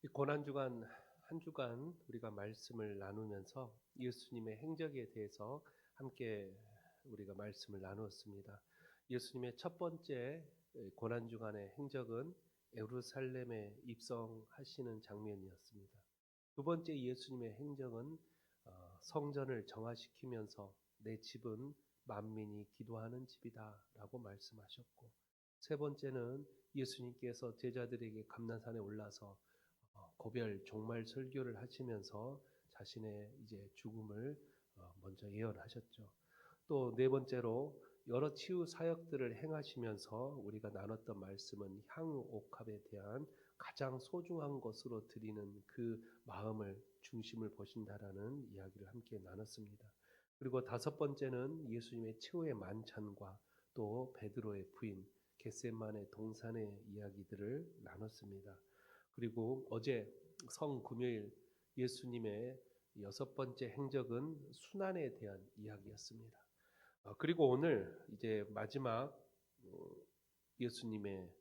이 고난주간 한 주간 우리가 말씀을 나누면서 예수님의 행적에 대해서 함께 우리가 말씀을 나누었습니다. 예수님의 첫 번째 고난주간의 행적은 예루살렘에 입성하시는 장면이었습니다. 두 번째 예수님의 행적은 성전을 정화시키면서 내 집은 만민이 기도하는 집이다라고 말씀하셨고, 세 번째는 예수님께서 제자들에게 감난산에 올라서 고별 종말 설교를 하시면서 자신의 이제 죽음을 먼저 예언하셨죠. 또 네 번째로 여러 치유 사역들을 행하시면서 우리가 나눴던 말씀은 향유 옥합에 대한 가장 소중한 것으로 드리는 그 마음을 중심을 보신다라는 이야기를 함께 나눴습니다. 그리고 다섯 번째는 예수님의 최후의 만찬과 또 베드로의 부인 겟세마네 동산의 이야기들을 나눴습니다. 그리고 어제 성금요일 예수님의 여섯 번째 행적은 순환에 대한 이야기였습니다. 그리고 오늘 이제 마지막 예수님의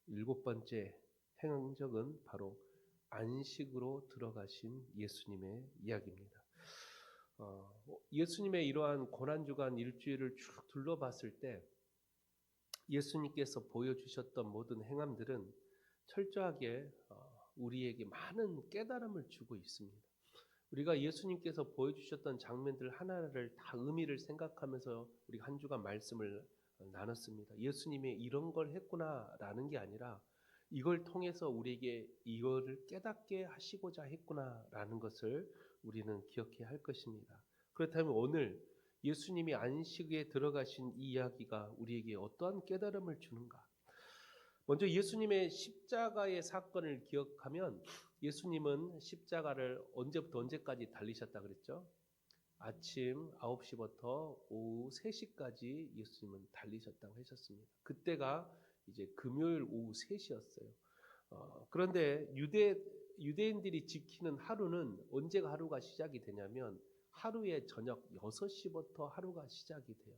일곱 번째 행적은 바로 안식으로 들어가신 예수님의 이야기입니다. 예수님의 이러한 고난주간 일주일을 쭉 둘러봤을 때 예수님께서 보여주셨던 모든 행함들은 철저하게 우리에게 많은 깨달음을 주고 있습니다. 우리가 예수님께서 보여주셨던 장면들 하나를 다 의미를 생각하면서 우리 한 주간 말씀을 나눴습니다. 예수님이 이런 걸 했구나라는 게 아니라 이걸 통해서 우리에게 이거를 깨닫게 하시고자 했구나라는 것을 우리는 기억해야 할 것입니다. 그렇다면 오늘 예수님이 안식에 들어가신 이 이야기가 우리에게 어떠한 깨달음을 주는가? 먼저 예수님의 십자가의 사건을 기억하면 예수님은 십자가를 언제부터 언제까지 달리셨다 그랬죠? 아침 9시부터 오후 3시까지 예수님은 달리셨다고 하셨습니다. 그때가 이제 금요일 오후 3시였어요. 그런데 유대인들이 지키는 하루는 언제가 하루가 시작이 되냐면 하루의 저녁 6시부터 하루가 시작이 돼요.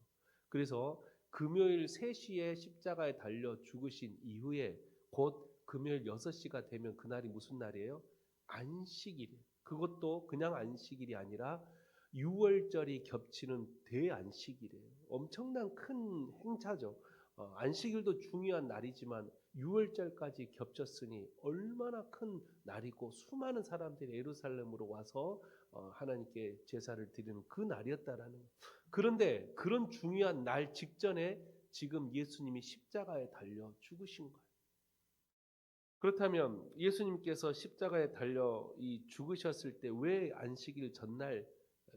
그래서 금요일 3시에 십자가에 달려 죽으신 이후에 곧 금요일 6시가 되면 그날이 무슨 날이에요? 안식일이에요. 그것도 그냥 안식일이 아니라 유월절이 겹치는 대안식일이에요. 엄청난 큰 행차죠. 안식일도 중요한 날이지만 유월절까지 겹쳤으니 얼마나 큰 날이고 수많은 사람들이 예루살렘으로 와서 하나님께 제사를 드리는 그 날이었다라는 거예요. 그런데 그런 중요한 날 직전에 지금 예수님이 십자가에 달려 죽으신 거예요. 그렇다면 예수님께서 십자가에 달려 죽으셨을 때 왜 안식일 전날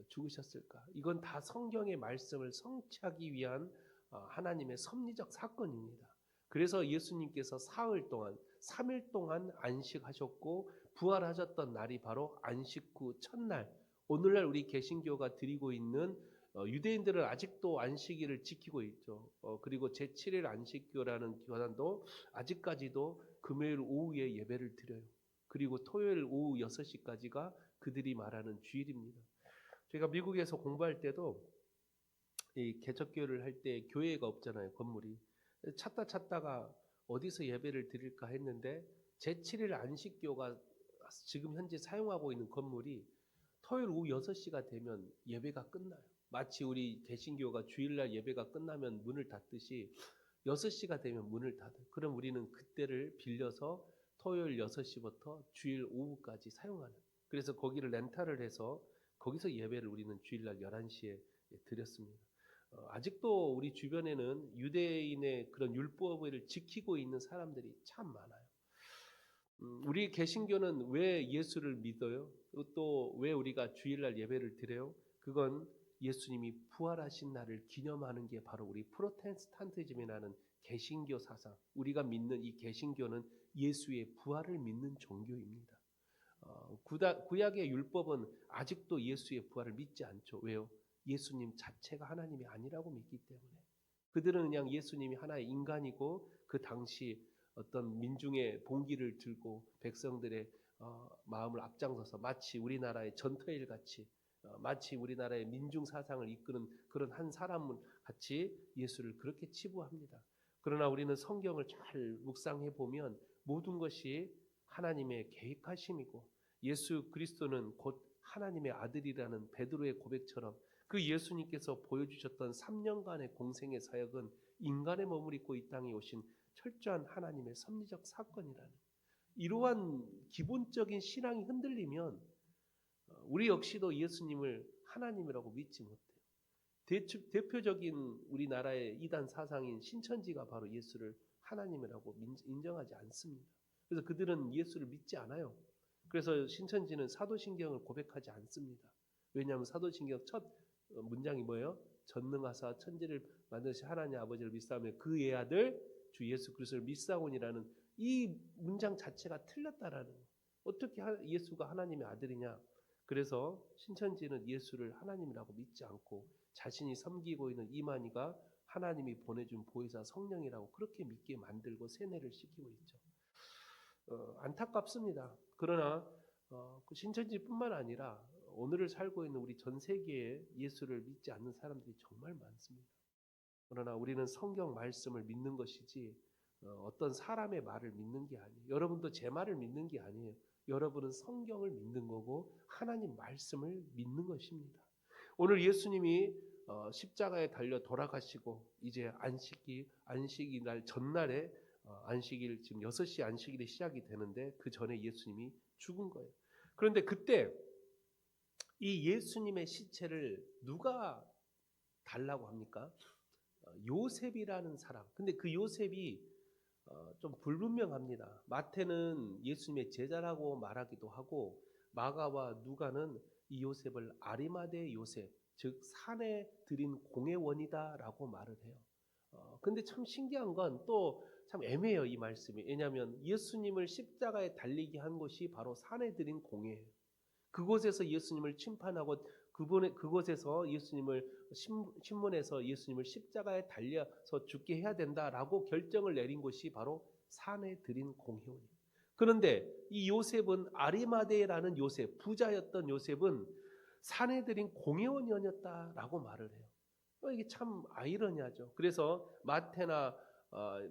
죽으셨을까? 이건 다 성경의 말씀을 성취하기 위한 하나님의 섭리적 사건입니다. 그래서 예수님께서 사흘 동안 3일 동안 안식하셨고 부활하셨던 날이 바로 안식 후 첫날, 오늘날 우리 개신교가 드리고 있는 유대인들은 아직도 안식일을 지키고 있죠. 그리고 제7일 안식교라는 교단도 아직까지도 금요일 오후에 예배를 드려요. 그리고 토요일 오후 6시까지가 그들이 말하는 주일입니다. 제가 미국에서 공부할 때도 이 개척교회를 할 때 교회가 없잖아요, 건물이. 찾다가 어디서 예배를 드릴까 했는데 제7일 안식교가 지금 현재 사용하고 있는 건물이 토요일 오후 6시가 되면 예배가 끝나요. 마치 우리 개신교가 주일날 예배가 끝나면 문을 닫듯이 6시가 되면 문을 닫아요. 그럼 우리는 그때를 빌려서 토요일 6시부터 주일 오후까지 사용하는, 그래서 거기를 렌탈을 해서 거기서 예배를 우리는 주일날 11시에 드렸습니다. 아직도 우리 주변에는 유대인의 그런 율법을 지키고 있는 사람들이 참 많아요. 우리 개신교는 왜 예수를 믿어요? 또 왜 우리가 주일날 예배를 드려요? 그건 예수님이 부활하신 날을 기념하는 게 바로 우리 프로테스탄티즘이라는 개신교 사상, 우리가 믿는 이 개신교는 예수의 부활을 믿는 종교입니다. 구약의 율법은 아직도 예수의 부활을 믿지 않죠. 왜요? 예수님 자체가 하나님이 아니라고 믿기 때문에. 그들은 그냥 예수님이 하나의 인간이고 그 당시 어떤 민중의 봉기를 들고 백성들의 마음을 앞장서서 마치 우리나라의 전투일 같이, 마치 우리나라의 민중 사상을 이끄는 그런 한 사람을 같이 예수를 그렇게 치부합니다. 그러나 우리는 성경을 잘 묵상해 보면 모든 것이 하나님의 계획하심이고 예수 그리스도는 곧 하나님의 아들이라는 베드로의 고백처럼 그 예수님께서 보여주셨던 3년간의 공생의 사역은 인간의 몸을 입고 이 땅에 오신 철저한 하나님의 섭리적 사건이라는 이러한 기본적인 신앙이 흔들리면 우리 역시도 예수님을 하나님이라고 믿지 못해요. 대표적인 우리나라의 이단 사상인 신천지가 바로 예수를 하나님이라고 인정하지 않습니다. 그래서 그들은 예수를 믿지 않아요. 그래서 신천지는 사도신경을 고백하지 않습니다. 왜냐하면 사도신경 첫 문장이 뭐예요? 전능하사 천지를 만드신 하나님 아버지를 믿사오며 그의 아들 주 예수 그리스도를 믿사오니라는 이 문장 자체가 틀렸다라는 거예요. 어떻게 예수가 하나님의 아들이냐? 그래서 신천지는 예수를 하나님이라고 믿지 않고 자신이 섬기고 있는 이만희가 하나님이 보내준 보혜사 성령이라고 그렇게 믿게 만들고 세뇌를 시키고 있죠. 안타깝습니다. 그러나 그 신천지뿐만 아니라 오늘을 살고 있는 우리 전 세계에 예수를 믿지 않는 사람들이 정말 많습니다. 그러나 우리는 성경 말씀을 믿는 것이지 어떤 사람의 말을 믿는 게 아니에요. 여러분도 제 말을 믿는 게 아니에요. 여러분은 성경을 믿는 거고 하나님 말씀을 믿는 것입니다. 오늘 예수님이 십자가에 달려 돌아가시고 이제 안식일 날 전날에 안식일 지금 6시 안식일이 시작이 되는데 그 전에 예수님이 죽은 거예요. 그런데 그때 이 예수님의 시체를 누가 달라고 합니까? 요셉이라는 사람. 근데 그 요셉이 좀 불분명합니다. 마태는 예수님의 제자라고 말하기도 하고 마가와 누가는 이 요셉을 아리마대 요셉, 즉 산에 들인 공회원이다라고 말을 해요. 근데 참 신기한 건 또 참 애매해요, 이 말씀이. 왜냐하면 예수님을 십자가에 달리게 한 곳이 바로 산에 들인 공회예요. 그곳에서 예수님을 심판하고 그곳에서 예수님을 신문에서 예수님을 십자가에 달려서 죽게 해야 된다라고 결정을 내린 곳이 바로 산에 들인 공회원이에요. 그런데 이 요셉은 아리마대라는 요셉, 부자였던 요셉은 산에 들인 공회원이었다라고 말을 해요. 이게 참 아이러니하죠. 그래서 마태나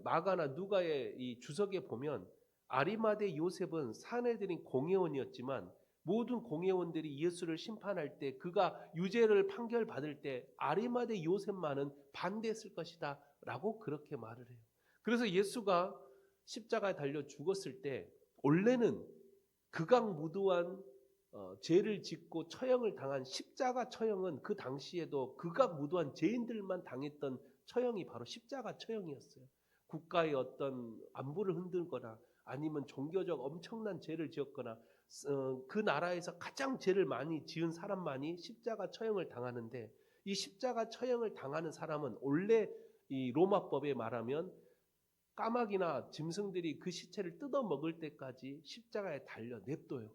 마가나 누가의 이 주석에 보면 아리마대 요셉은 산에 들인 공회원이었지만 모든 공회원들이 예수를 심판할 때 그가 유죄를 판결받을 때 아리마대 요셉만은 반대했을 것이다 라고 그렇게 말을 해요. 그래서 예수가 십자가에 달려 죽었을 때 원래는 극악무도한 죄를 짓고 처형을 당한 십자가 처형은 그 당시에도 극악무도한 죄인들만 당했던 처형이 바로 십자가 처형이었어요. 국가의 어떤 안보를 흔들거나 아니면 종교적 엄청난 죄를 지었거나 그 나라에서 가장 죄를 많이 지은 사람만이 십자가 처형을 당하는데 이 십자가 처형을 당하는 사람은 원래 이 로마법에 말하면 까마귀나 짐승들이 그 시체를 뜯어 먹을 때까지 십자가에 달려 냅둬요.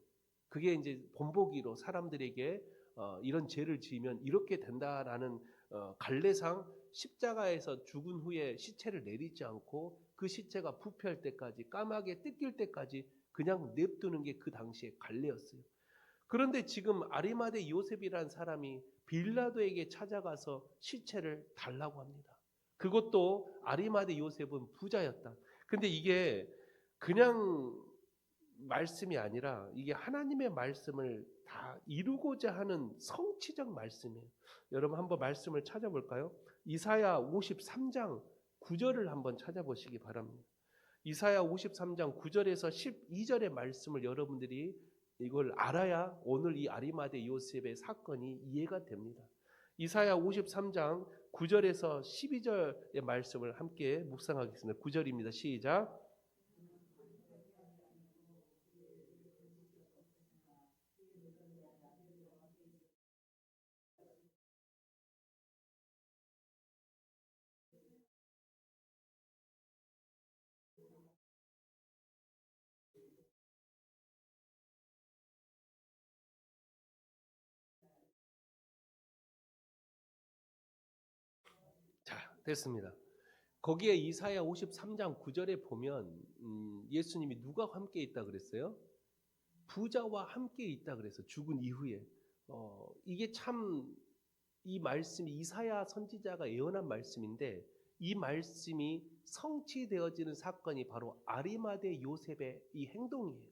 그게 이제 본보기로 사람들에게 이런 죄를 지으면 이렇게 된다라는 관례상 십자가에서 죽은 후에 시체를 내리지 않고 그 시체가 부패할 때까지 까마귀에 뜯길 때까지 그냥 냅두는 게 그 당시의 관례였어요. 그런데 지금 아리마대 요셉이라는 사람이 빌라도에게 찾아가서 시체를 달라고 합니다. 그것도 아리마대 요셉은 부자였다. 근데 이게 그냥 말씀이 아니라 이게 하나님의 말씀을 다 이루고자 하는 성취적 말씀이에요. 여러분 한번 말씀을 찾아볼까요? 이사야 53장 9절을 한번 찾아보시기 바랍니다. 이사야 53장 9절에서 12절의 말씀을 여러분들이 이걸 알아야 오늘 이 아리마대 요셉의 사건이 이해가 됩니다. 이사야 53장 9절에서 12절의 말씀을 함께 묵상하겠습니다. 9절입니다. 시작. 자, 됐습니다. 거기에 이사야 53장 9절에 보면 예수님이 누가 함께 있다 그랬어요? 부자와 함께 있다 그래서 죽은 이후에 이게 참 이 말씀이 이사야 선지자가 예언한 말씀인데 이 말씀이 성취되어지는 사건이 바로 아리마대 요셉의 이 행동이에요.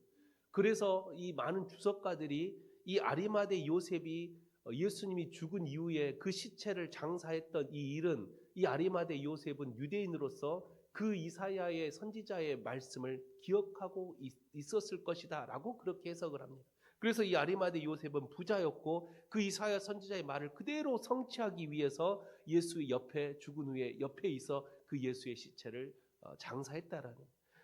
그래서 이 많은 주석가들이 이 아리마대 요셉이 예수님이 죽은 이후에 그 시체를 장사했던 이 일은, 이 아리마대 요셉은 유대인으로서 그 이사야의 선지자의 말씀을 기억하고 있었을 것이다 라고 그렇게 해석을 합니다. 그래서 이 아리마대 요셉은 부자였고 그 이사야 선지자의 말을 그대로 성취하기 위해서 예수의 옆에, 죽은 후에 옆에 있어 그 예수의 시체를 장사했다라는.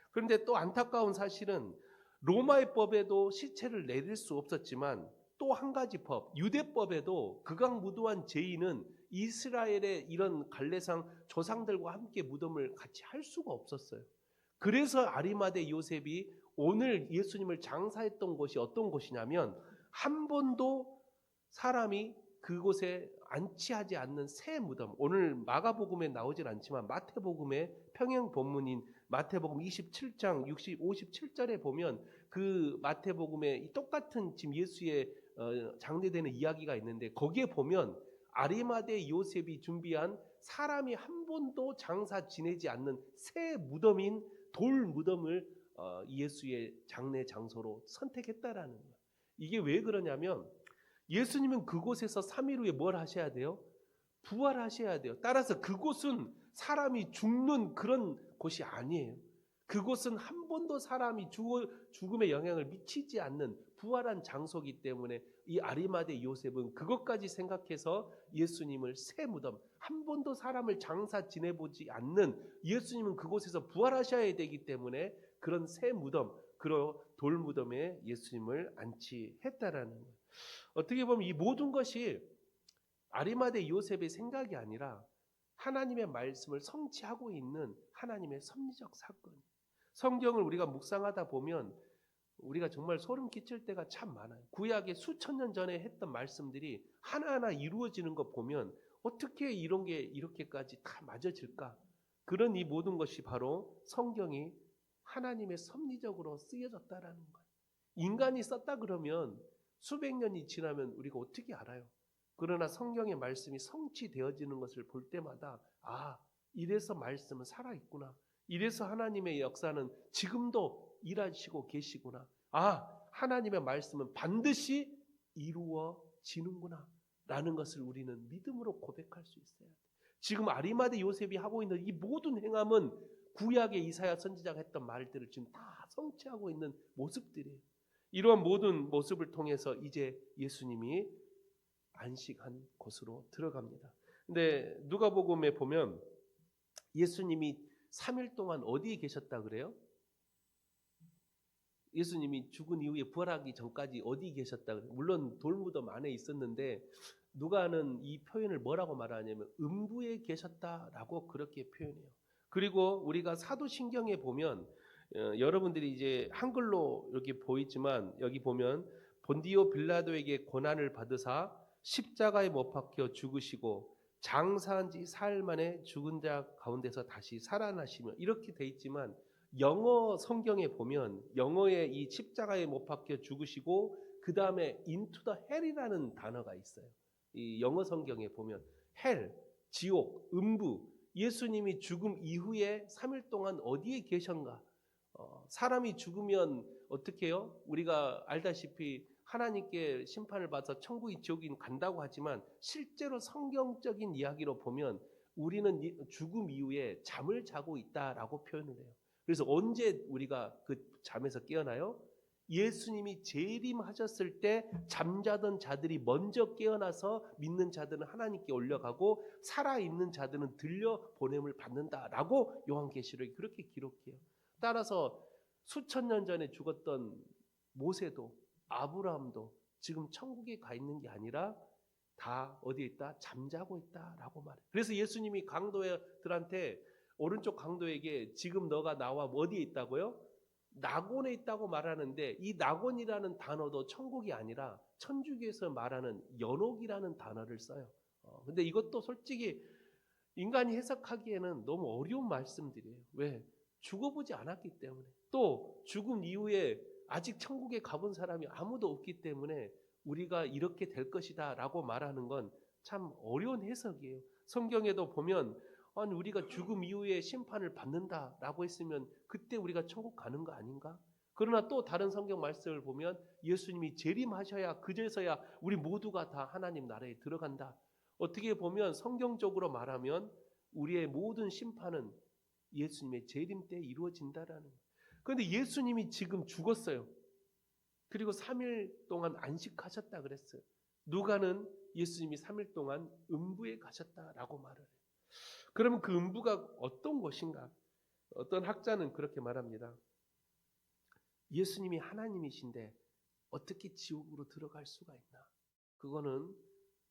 그런데 또 안타까운 사실은 로마의 법에도 시체를 내릴 수 없었지만 또 한 가지 법, 유대법에도 극악무도한 죄인은 이스라엘의 이런 갈레상 조상들과 함께 무덤을 같이 할 수가 없었어요. 그래서 아리마대 요셉이 오늘 예수님을 장사했던 곳이 어떤 곳이냐면 한 번도 사람이 그곳에 안치하지 않는 새 무덤. 오늘 마가복음에 나오질 않지만 마태복음의 평행 본문인 마태복음 27장 57절에 보면 그 마태복음에 똑같은 지금 예수의 장례되는 이야기가 있는데 거기에 보면 아리마대 요셉이 준비한 사람이 한 번도 장사 지내지 않는 새 무덤인 돌 무덤을 예수의 장례 장소로 선택했다라는 거예요. 이게 왜 그러냐면 예수님은 그곳에서 3일 후에 뭘 하셔야 돼요? 부활하셔야 돼요. 따라서 그곳은 사람이 죽는 그런 곳이 아니에요. 그곳은 한 번도 사람이 죽음의 영향을 미치지 않는 부활한 장소이기 때문에 이 아리마대 요셉은 그것까지 생각해서 예수님을 새 무덤, 한 번도 사람을 장사 지내보지 않는 예수님은 그곳에서 부활하셔야 되기 때문에 그런 새 무덤, 그런 돌 무덤에 예수님을 안치했다라는 거예요. 어떻게 보면 이 모든 것이 아리마대 요셉의 생각이 아니라 하나님의 말씀을 성취하고 있는 하나님의 섭리적 사건이에요. 성경을 우리가 묵상하다 보면 우리가 정말 소름 끼칠 때가 참 많아요. 구약의 수천 년 전에 했던 말씀들이 하나하나 이루어지는 것 보면 어떻게 이런 게 이렇게까지 다 맞아질까? 그런 이 모든 것이 바로 성경이 하나님의 섭리적으로 쓰여졌다라는 거예요. 인간이 썼다 그러면 수백 년이 지나면 우리가 어떻게 알아요? 그러나 성경의 말씀이 성취되어지는 것을 볼 때마다 이래서 말씀은 살아있구나. 이래서 하나님의 역사는 지금도 일하시고 계시구나. 하나님의 말씀은 반드시 이루어지는구나 라는 것을 우리는 믿음으로 고백할 수 있어야 돼요. 지금 아리마대 요셉이 하고 있는 이 모든 행함은 구약의 이사야 선지자가 했던 말들을 지금 다 성취하고 있는 모습들이에요. 이러한 모든 모습을 통해서 이제 예수님이 안식한 곳으로 들어갑니다. 근데 누가복음에 보면 예수님이 3일 동안 어디에 계셨다 그래요? 예수님이 죽은 이후에 부활하기 전까지 어디 계셨다 그래요? 물론 돌무덤 안에 있었는데 누가는 이 표현을 뭐라고 말하냐면 음부에 계셨다라고 그렇게 표현해요. 그리고 우리가 사도신경에 보면 여러분들이 이제 한글로 이렇게 보이지만 여기 보면 본디오 빌라도에게 고난을 받으사 십자가에 못 박혀 죽으시고 장사한 지 사흘 만에 죽은 자 가운데서 다시 살아나시며 이렇게 돼 있지만 영어 성경에 보면 영어의 이 십자가에 못 박혀 죽으시고 그 다음에 into the hell이라는 단어가 있어요. 이 영어 성경에 보면 hell, 지옥, 음부, 예수님이 죽음 이후에 3일 동안 어디에 계셨는가? 사람이 죽으면 어떻게 해요? 우리가 알다시피 하나님께 심판을 받아서 천국이 지옥이 간다고 하지만 실제로 성경적인 이야기로 보면 우리는 죽음 이후에 잠을 자고 있다라고 표현을 해요. 그래서 언제 우리가 그 잠에서 깨어나요? 예수님이 재림하셨을 때 잠자던 자들이 먼저 깨어나서 믿는 자들은 하나님께 올려가고 살아있는 자들은 들려 보냄을 받는다라고 요한계시록이 그렇게 기록해요. 따라서 수천 년 전에 죽었던 모세도 아브라함도 지금 천국에 가 있는 게 아니라 다 어디에 있다? 잠자고 있다라고 말해요. 그래서 예수님이 강도들한테 오른쪽 강도에게 지금 너가 나와 어디에 있다고요? 낙원에 있다고 말하는데 이 낙원이라는 단어도 천국이 아니라 천주교에서 말하는 연옥이라는 단어를 써요. 근데 이것도 솔직히 인간이 해석하기에는 너무 어려운 말씀들이에요. 왜? 죽어보지 않았기 때문에. 또 죽음 이후에 아직 천국에 가본 사람이 아무도 없기 때문에 우리가 이렇게 될 것이다 라고 말하는 건 참 어려운 해석이에요. 성경에도 보면 아니 우리가 죽음 이후에 심판을 받는다라고 했으면 그때 우리가 천국 가는 거 아닌가? 그러나 또 다른 성경 말씀을 보면 예수님이 재림하셔야 그제서야 우리 모두가 다 하나님 나라에 들어간다. 어떻게 보면 성경적으로 말하면 우리의 모든 심판은 예수님의 재림 때 이루어진다라는 거예요. 그런데 예수님이 지금 죽었어요. 그리고 3일 동안 안식하셨다 그랬어요. 누가는 예수님이 3일 동안 음부에 가셨다라고 말을 해요. 그러면 그 음부가 어떤 곳인가? 어떤 학자는 그렇게 말합니다. 예수님이 하나님이신데 어떻게 지옥으로 들어갈 수가 있나? 그거는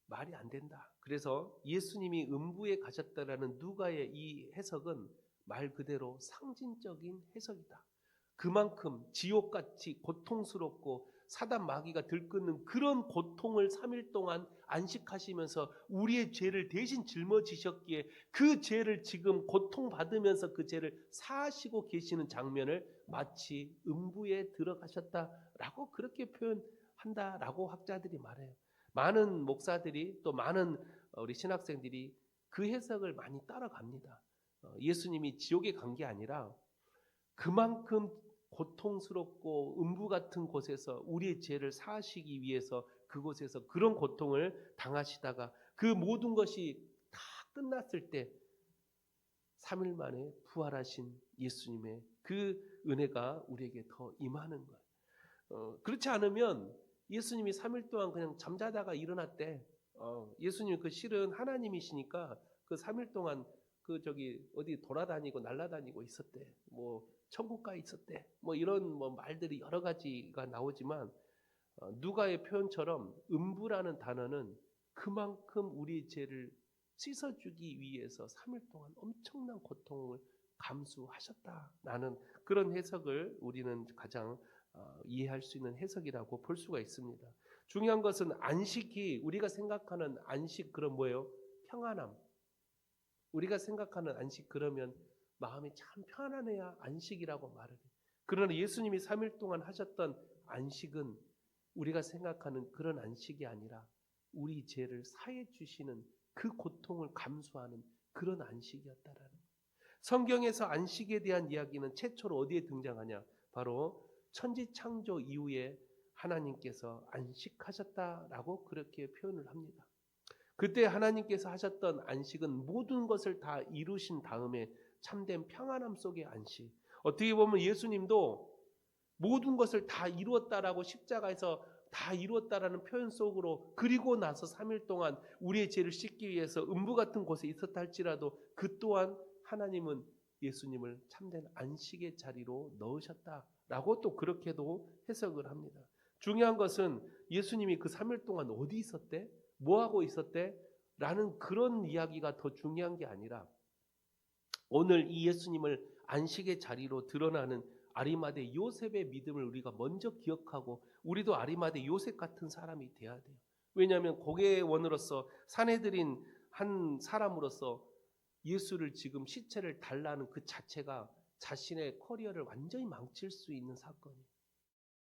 말이 안 된다. 그래서 예수님이 음부에 가셨다라는 누가의 이 해석은 말 그대로 상징적인 해석이다. 그만큼 지옥같이 고통스럽고 사단 마귀가 들끓는 그런 고통을 3일 동안 안식하시면서 우리의 죄를 대신 짊어지셨기에 그 죄를 지금 고통받으면서 그 죄를 사하시고 계시는 장면을 마치 음부에 들어가셨다라고 그렇게 표현한다라고 학자들이 말해요. 많은 목사들이 또 많은 우리 신학생들이 그 해석을 많이 따라갑니다. 예수님이 지옥에 간 게 아니라 그만큼 고통스럽고 음부 같은 곳에서 우리의 죄를 사하시기 위해서 그곳에서 그런 고통을 당하시다가 그 모든 것이 다 끝났을 때 3일 만에 부활하신 예수님의 그 은혜가 우리에게 더 임하는 거예요. 그렇지 않으면 예수님이 3일 동안 그냥 잠자다가 일어났대. 예수님 그 실은 하나님이시니까 그 3일 동안 그 어디 돌아다니고 날아다니고 있었대. 뭐 천국 가 있었대. 뭐 이런 말들이 여러 가지가 나오지만 누가의 표현처럼 음부라는 단어는 그만큼 우리의 죄를 씻어주기 위해서 3일 동안 엄청난 고통을 감수하셨다라는 그런 해석을 우리는 가장 이해할 수 있는 해석이라고 볼 수가 있습니다. 중요한 것은 안식이 우리가 생각하는 안식 그런 뭐예요? 평안함. 우리가 생각하는 안식 그러면 마음이 참 편안해야 안식이라고 말을 해요. 그러나 예수님이 3일 동안 하셨던 안식은 우리가 생각하는 그런 안식이 아니라 우리 죄를 사해 주시는 그 고통을 감수하는 그런 안식이었다라는 거예요. 성경에서 안식에 대한 이야기는 최초로 어디에 등장하냐? 바로 천지창조 이후에 하나님께서 안식하셨다라고 그렇게 표현을 합니다. 그때 하나님께서 하셨던 안식은 모든 것을 다 이루신 다음에 참된 평안함 속의 안식. 어떻게 보면 예수님도 모든 것을 다 이루었다라고 십자가에서 다 이루었다라는 표현 속으로 그리고 나서 3일 동안 우리의 죄를 씻기 위해서 음부 같은 곳에 있었다 할지라도 그 또한 하나님은 예수님을 참된 안식의 자리로 넣으셨다라고 또 그렇게도 해석을 합니다. 중요한 것은 예수님이 그 3일 동안 어디 있었대? 뭐하고 있었대? 라는 그런 이야기가 더 중요한 게 아니라 오늘 이 예수님을 안식의 자리로 드러나는 아리마대 요셉의 믿음을 우리가 먼저 기억하고 우리도 아리마대 요셉 같은 사람이 돼야 돼요. 왜냐하면 고개원으로서 사내들인 한 사람으로서 예수를 지금 시체를 달라는 그 자체가 자신의 커리어를 완전히 망칠 수 있는 사건이에요.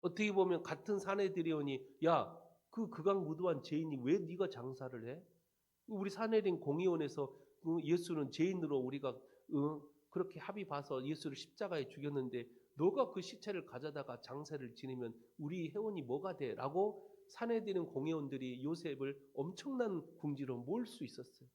어떻게 보면 같은 사내들이오니 야, 그 극악무도한 죄인이 왜 네가 장사를 해? 우리 사내린 공의원에서 예수는 죄인으로 우리가 그렇게 합의 봐서 예수를 십자가에 죽였는데 너가 그 시체를 가져다가 장사를 지내면 우리 회원이 뭐가 돼? 라고 사내들인 공회원들이 요셉을 엄청난 궁지로 몰 수 있었어요.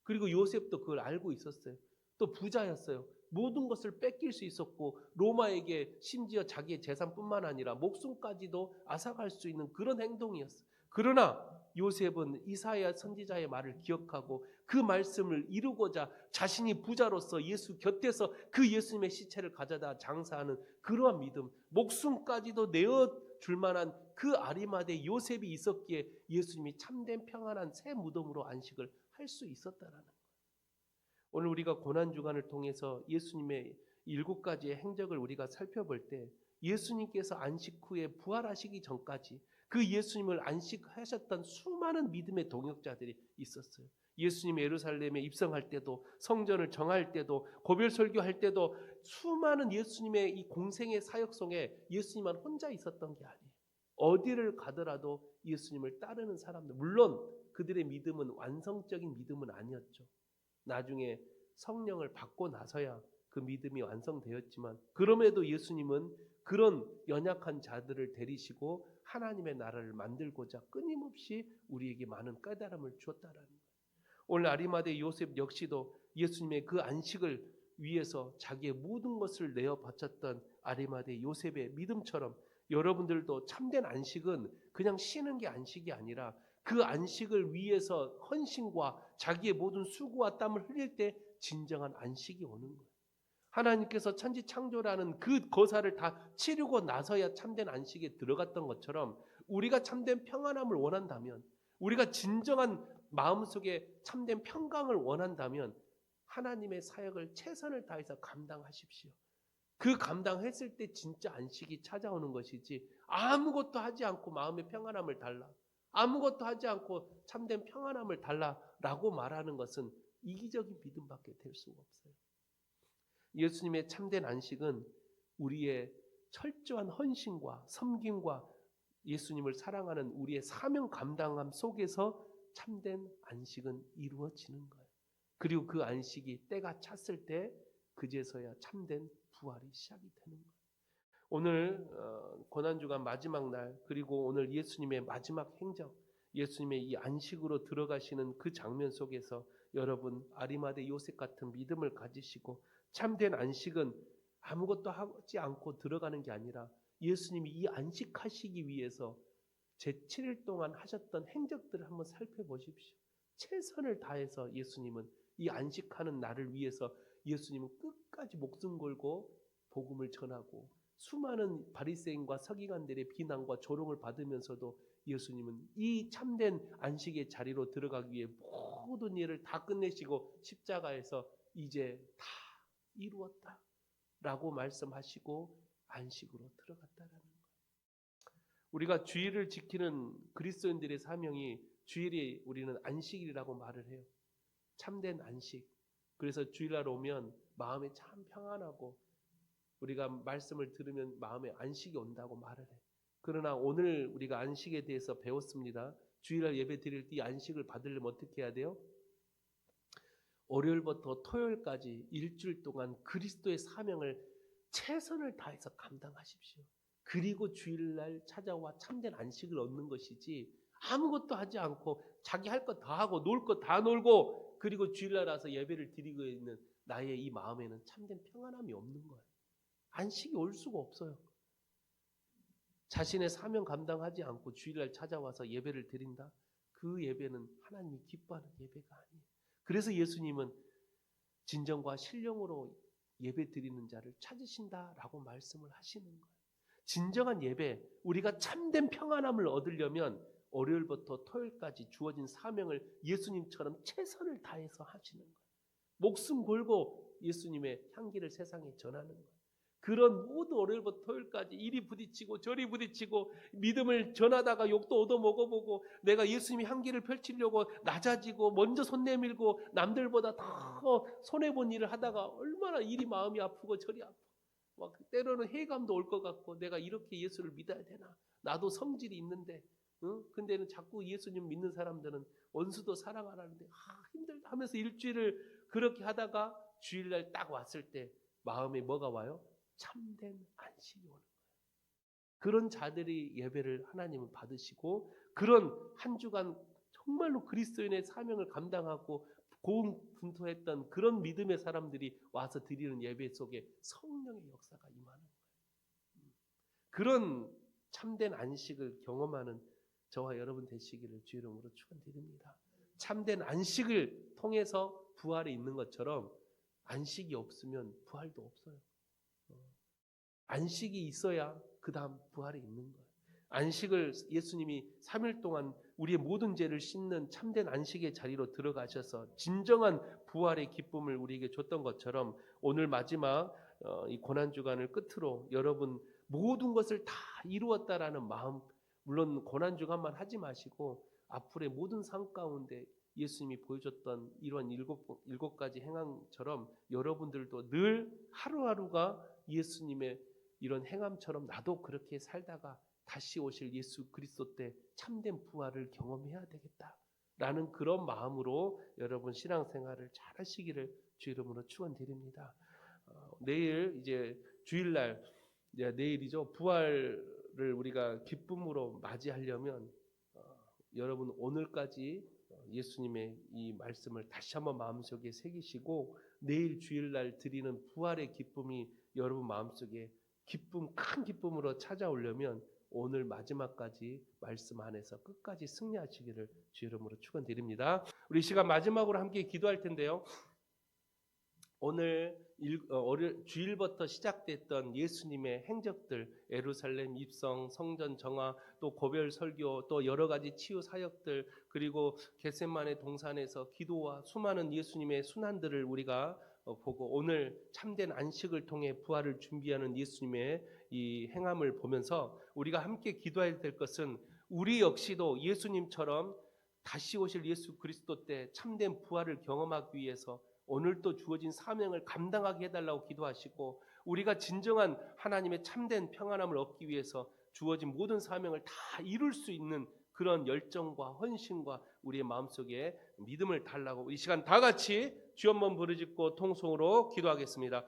그리고 요셉도 그걸 알고 있었어요. 또 부자였어요. 모든 것을 뺏길 수 있었고 로마에게 심지어 자기의 재산뿐만 아니라 목숨까지도 앗아갈 수 있는 그런 행동이었어요. 그러나 요셉은 이사야 선지자의 말을 기억하고 그 말씀을 이루고자 자신이 부자로서 예수 곁에서 그 예수님의 시체를 가져다 장사하는 그러한 믿음, 목숨까지도 내어줄 만한 그 아리마대 요셉이 있었기에 예수님이 참된 평안한 새 무덤으로 안식을 할 수 있었다라는 거예요. 오늘 우리가 고난주간을 통해서 예수님의 7가지의 행적을 우리가 살펴볼 때 예수님께서 안식 후에 부활하시기 전까지 그 예수님을 안식하셨던 수많은 믿음의 동역자들이 있었어요. 예수님이 예루살렘에 입성할 때도 성전을 정할 때도 고별 설교할 때도 수많은 예수님의 이 공생의 사역 속에 예수님만 혼자 있었던 게 아니에요. 어디를 가더라도 예수님을 따르는 사람들, 물론 그들의 믿음은 완성적인 믿음은 아니었죠. 나중에 성령을 받고 나서야 그 믿음이 완성되었지만 그럼에도 예수님은 그런 연약한 자들을 데리시고 하나님의 나라를 만들고자 끊임없이 우리에게 많은 깨달음을 주었다라는 거예요. 오늘 아리마대 요셉 역시도 예수님의 그 안식을 위해서 자기의 모든 것을 내어 바쳤던 아리마대 요셉의 믿음처럼 여러분들도 참된 안식은 그냥 쉬는 게 안식이 아니라 그 안식을 위해서 헌신과 자기의 모든 수고와 땀을 흘릴 때 진정한 안식이 오는 거예요. 하나님께서 천지 창조라는 그 거사를 다 치르고 나서야 참된 안식에 들어갔던 것처럼 우리가 참된 평안함을 원한다면, 우리가 진정한 마음속에 참된 평강을 원한다면 하나님의 사역을 최선을 다해서 감당하십시오. 그 감당했을 때 진짜 안식이 찾아오는 것이지, 아무것도 하지 않고 마음의 평안함을 달라, 아무것도 하지 않고 참된 평안함을 달라라고 말하는 것은 이기적인 믿음밖에 될 수가 없어요. 예수님의 참된 안식은 우리의 철저한 헌신과 섬김과 예수님을 사랑하는 우리의 사명 감당함 속에서 참된 안식은 이루어지는 거예요. 그리고 그 안식이 때가 찼을 때 그제서야 참된 부활이 시작이 되는 거예요. 오늘 고난주간 마지막 날, 그리고 오늘 예수님의 마지막 행적, 예수님의 이 안식으로 들어가시는 그 장면 속에서 여러분 아리마대 요셉 같은 믿음을 가지시고, 참된 안식은 아무것도 하지 않고 들어가는 게 아니라 예수님이 이 안식하시기 위해서 제7일 동안 하셨던 행적들을 한번 살펴보십시오. 최선을 다해서 예수님은 이 안식하는 나를 위해서 예수님은 끝까지 목숨 걸고 복음을 전하고, 수많은 바리새인과 서기관들의 비난과 조롱을 받으면서도 예수님은 이 참된 안식의 자리로 들어가기 위해 모든 일을 다 끝내시고 십자가에서 이제 다 이루었다 라고 말씀하시고 안식으로 들어갔다라는 거예요. 우리가 주일을 지키는 그리스도인들의 사명이, 주일이 우리는 안식일이라고 말을 해요. 참된 안식. 그래서 주일날 오면 마음이 참 평안하고 우리가 말씀을 들으면 마음에 안식이 온다고 말을 해요. 그러나 오늘 우리가 안식에 대해서 배웠습니다. 주일날 예배 드릴 때 안식을 받으려면 어떻게 해야 돼요? 월요일부터 토요일까지 일주일 동안 그리스도의 사명을 최선을 다해서 감당하십시오. 그리고 주일날 찾아와 참된 안식을 얻는 것이지, 아무것도 하지 않고 자기 할 것 다 하고 놀 것 다 놀고 그리고 주일날 와서 예배를 드리고 있는 나의 이 마음에는 참된 평안함이 없는 거예요. 안식이 올 수가 없어요. 자신의 사명 감당하지 않고 주일날 찾아와서 예배를 드린다? 그 예배는 하나님이 기뻐하는 예배가 아니에요. 그래서 예수님은 진정과 신령으로 예배 드리는 자를 찾으신다라고 말씀을 하시는 거예요. 진정한 예배, 우리가 참된 평안함을 얻으려면 월요일부터 토요일까지 주어진 사명을 예수님처럼 최선을 다해서 하시는 거예요. 목숨 걸고 예수님의 향기를 세상에 전하는 거예요. 그런 모든 월요일부터 토요일까지 이리 부딪히고 저리 부딪히고 믿음을 전하다가 욕도 얻어먹어보고 내가 예수님의 향기를 펼치려고 낮아지고 먼저 손 내밀고 남들보다 더 손해본 일을 하다가 얼마나 이리 마음이 아프고 저리 아파. 막 때로는 회의감도 올 것 같고, 내가 이렇게 예수를 믿어야 되나? 나도 성질이 있는데, 근데는 자꾸 예수님 믿는 사람들은 원수도 사랑하라는데 힘들다 하면서 일주일을 그렇게 하다가 주일날 딱 왔을 때 마음에 뭐가 와요? 참된 안식이 오는 거예요. 그런 자들이 예배를 하나님은 받으시고, 그런 한 주간 정말로 그리스도인의 사명을 감당하고 고군분투했던 그런 믿음의 사람들이 와서 드리는 예배 속에 성령의 역사가 임하는 거예요. 그런 참된 안식을 경험하는 저와 여러분 되시기를 주 이름으로 축원드립니다. 참된 안식을 통해서 부활이 있는 것처럼 안식이 없으면 부활도 없어요. 안식이 있어야 그 다음 부활이 있는 거예요. 안식을 예수님이 3일 동안 우리의 모든 죄를 씻는 참된 안식의 자리로 들어가셔서 진정한 부활의 기쁨을 우리에게 줬던 것처럼, 오늘 마지막 이 고난주간을 끝으로 여러분 모든 것을 다 이루었다라는 마음, 물론 고난주간만 하지 마시고 앞으로의 모든 삶 가운데 예수님이 보여줬던 이러한 일곱 가지 행함처럼 여러분들도 늘 하루하루가 예수님의 이런 행함처럼 나도 그렇게 살다가 다시 오실 예수 그리스도 때 참된 부활을 경험해야 되겠다라는 그런 마음으로 여러분 신앙생활을 잘 하시기를 주 이름으로 축원드립니다. 내일 이제 주일날 내일이죠. 부활을 우리가 기쁨으로 맞이하려면 여러분 오늘까지 예수님의 이 말씀을 다시 한번 마음속에 새기시고 내일 주일날 드리는 부활의 기쁨이 여러분 마음속에 큰 기쁨으로 찾아오려면 오늘 마지막까지 말씀 안에서 끝까지 승리하시기를 주 이름으로 축원드립니다. 우리 시간 마지막으로 함께 기도할 텐데요. 오늘 주일부터 시작됐던 예수님의 행적들, 예루살렘 입성, 성전 정화, 또 고별 설교, 또 여러 가지 치유 사역들, 그리고 겟세마네 동산에서 기도와 수많은 예수님의 순환들을 우리가 보고 오늘 참된 안식을 통해 부활을 준비하는 예수님의 이 행함을 보면서 우리가 함께 기도해야 될 것은 우리 역시도 예수님처럼 다시 오실 예수 그리스도 때 참된 부활을 경험하기 위해서 오늘 또 주어진 사명을 감당하게 해달라고 기도하시고 우리가 진정한 하나님의 참된 평안함을 얻기 위해서 주어진 모든 사명을 다 이룰 수 있는 그런 열정과 헌신과 우리의 마음속에 믿음을 달라고 이 시간 다 같이 주 한번 부르짖고 통성으로 기도하겠습니다.